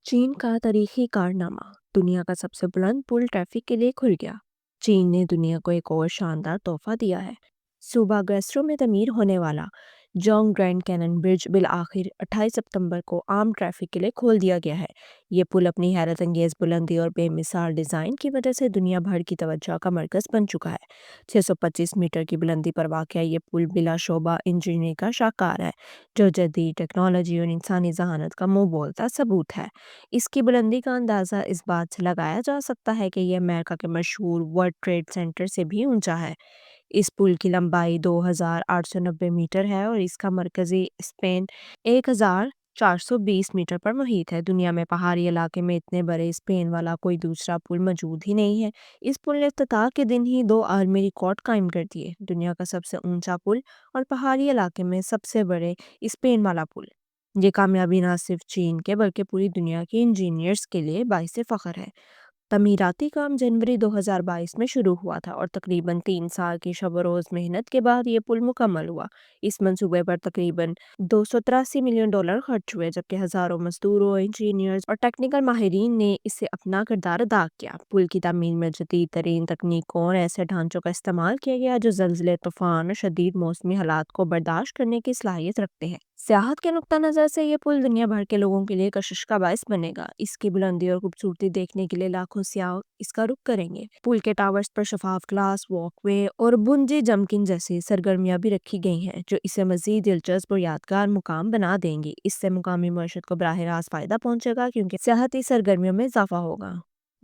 چین کا تاریخی کارنامہ دنیا کا سب سے بلند پل ٹریفک کے لیے کھل گیا۔ چین نے دنیا کو ایک اور شاندار تحفہ دیا ہے۔ صوبہ گیسرو میں تعمیر ہونے والا جونگ گرینڈ کینن برج بالآخر 28 ستمبر کو عام ٹریفک کے لیے کھول دیا گیا ہے۔ یہ پل اپنی حیرت انگیز بلندی اور بے مثال ڈیزائن کی وجہ سے دنیا بھر کی توجہ کا مرکز بن چکا ہے۔ 625 میٹر کی بلندی پر واقع یہ پل بلا شعبہ انجینئرنگ کا شاہکار ہے، جو جدید ٹیکنالوجی اور انسانی ذہانت کا منہ بولتا ثبوت ہے۔ اس کی بلندی کا اندازہ اس بات سے لگایا جا سکتا ہے کہ یہ امریکہ کے مشہور ورلڈ ٹریڈ سینٹر سے بھی اونچا ہے۔ اس پل کی لمبائی 2890 میٹر ہے اور اس کا مرکزی اسپین 1420 میٹر پر محیط ہے۔ دنیا میں پہاڑی علاقے میں اتنے بڑے اسپین والا کوئی دوسرا پل موجود ہی نہیں ہے۔ اس پل نے افتتاح کے دن ہی 2 عالمی ریکارڈ قائم کر دیے: دنیا کا سب سے اونچا پل اور پہاڑی علاقے میں سب سے بڑے اسپین والا پل۔ یہ کامیابی نہ صرف چین کے بلکہ پوری دنیا کے انجینئرز کے لیے باعث فخر ہے۔ تعمیراتی کام جنوری 2022 میں شروع ہوا تھا اور تقریباً 3 سال کی شب و روز محنت کے بعد یہ پل مکمل ہوا۔ اس منصوبے پر تقریباً $283 ملین خرچ ہوئے، جبکہ ہزاروں مزدوروں، انجینئرز اور ٹیکنیکل ماہرین نے اس سے اپنا کردار ادا کیا۔ پل کی تعمیر میں جدید ترین تکنیکوں اور ایسے ڈھانچوں کا استعمال کیا گیا جو زلزلے، طوفان اور شدید موسمی حالات کو برداشت کرنے کی صلاحیت رکھتے ہیں۔ سیاحت کے نقطہ نظر سے یہ پل دنیا بھر کے لوگوں کے لیے کشش کا باعث بنے گا۔ اس کی بلندی اور خوبصورتی دیکھنے کے لیے لاکھوں سیاح اس کا رخ کریں گے۔ پل کے ٹاورز پر شفاف گلاس، واک وے اور بنجی جمپنگ جیسی سرگرمیاں بھی رکھی گئی ہیں، جو اسے مزید دلچسپ اور یادگار مقام بنا دیں گی۔ اس سے مقامی معیشت کو براہ راست فائدہ پہنچے گا کیونکہ سیاحتی سرگرمیوں میں اضافہ ہوگا۔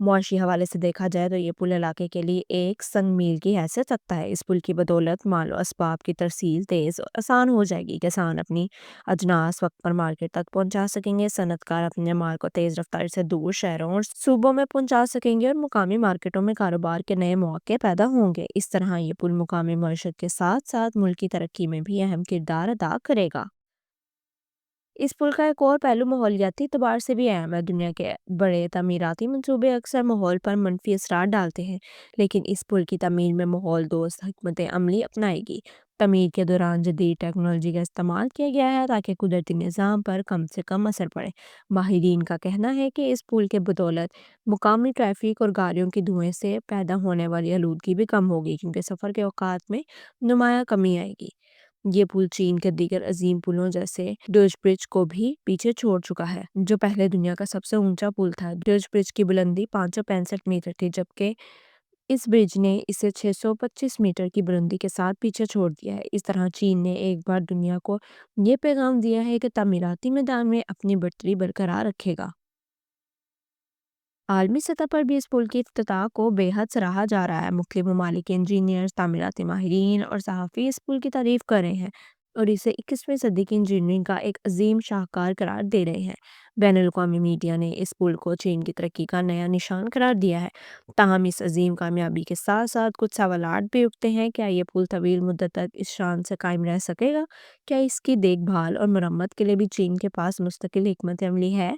معاشی حوالے سے دیکھا جائے تو یہ پل علاقے کے لیے ایک سنگ میل کی حیثیت رکھتا ہے۔ اس پل کی بدولت مال و اسباب کی ترسیل تیز اور آسان ہو جائے گی۔ کسان اپنی اجناس وقت پر مارکیٹ تک پہنچا سکیں گے، صنعت کار اپنے مال کو تیز رفتاری سے دور شہروں اور صوبوں میں پہنچا سکیں گے، اور مقامی مارکیٹوں میں کاروبار کے نئے مواقع پیدا ہوں گے۔ اس طرح یہ پل مقامی معیشت کے ساتھ ساتھ ملک کی ترقی میں بھی اہم کردار ادا کرے گا۔ اس پل کا ایک اور پہلو ماحولیاتی اعتبار سے بھی اہم ہے۔ دنیا کے بڑے تعمیراتی منصوبے اکثر ماحول پر منفی اثرات ڈالتے ہیں، لیکن اس پل کی تعمیر میں ماحول دوست حکمت عملی اپنائی گئی۔ تعمیر کے دوران جدید ٹیکنالوجی کا استعمال کیا گیا ہے تاکہ قدرتی نظام پر کم سے کم اثر پڑے۔ ماہرین کا کہنا ہے کہ اس پل کے بدولت مقامی ٹریفک اور گاڑیوں کے دھوئیں سے پیدا ہونے والی آلودگی بھی کم ہوگی، کیونکہ سفر کے اوقات میں نمایاں کمی آئے گی۔ یہ پل چین کے دیگر عظیم پلوں جیسے ڈوج برج کو بھی پیچھے چھوڑ چکا ہے، جو پہلے دنیا کا سب سے اونچا پل تھا۔ ڈوج برج کی بلندی 565 میٹر تھی، جبکہ اس برج نے اسے 625 میٹر کی بلندی کے ساتھ پیچھے چھوڑ دیا ہے۔ اس طرح چین نے ایک بار دنیا کو یہ پیغام دیا ہے کہ تعمیراتی میدان میں اپنی برتری برقرار رکھے گا۔ عالمی سطح پر بھی اس پل کی افتتاح کو بے حد سراہا جا رہا ہے۔ مختلف ممالک کے انجینئرز، تعمیراتی ماہرین اور صحافی اس پل کی تعریف کر رہے ہیں اور اسے 21ویں صدی کی انجینئرنگ کا ایک عظیم شاہکار قرار دے رہے ہیں۔ بین الاقوامی میڈیا نے اس پل کو چین کی ترقی کا نیا نشان قرار دیا ہے۔ تاہم اس عظیم کامیابی کے ساتھ ساتھ کچھ سوالات بھی اٹھتے ہیں۔ کیا یہ پل طویل مدت تک اس شان سے قائم رہ سکے گا؟ کیا اس کی دیکھ بھال اور مرمت کے لیے بھی چین کے پاس مستقل حکمت عملی ہے؟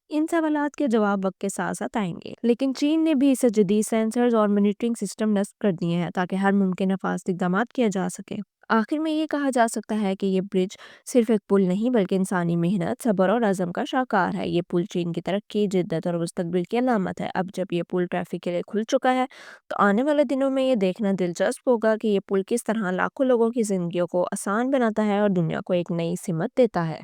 ان سوالات کے جواب وقت کے ساتھ ساتھ آئیں گے، لیکن چین نے بھی اسے جدید سینسرز اور مانیٹرنگ سسٹم نصب کر دیے ہیں تاکہ ہر ممکن حفاظتی اقدامات کیا جا سکے۔ آخر میں یہ کہا جا سکتا ہے کہ یہ برج صرف ایک پل نہیں بلکہ انسانی محنت، صبر اور عزم کا شاہکار ہے۔ یہ پل چین کی ترقی، جدت اور مستقبل کی علامت ہے۔ اب جب یہ پل ٹریفک کے لیے کھل چکا ہے تو آنے والے دنوں میں یہ دیکھنا دلچسپ ہوگا کہ یہ پل کس طرح لاکھوں لوگوں کی زندگیوں کو آسان بناتا ہے اور دنیا کو ایک نئی سمت دیتا ہے۔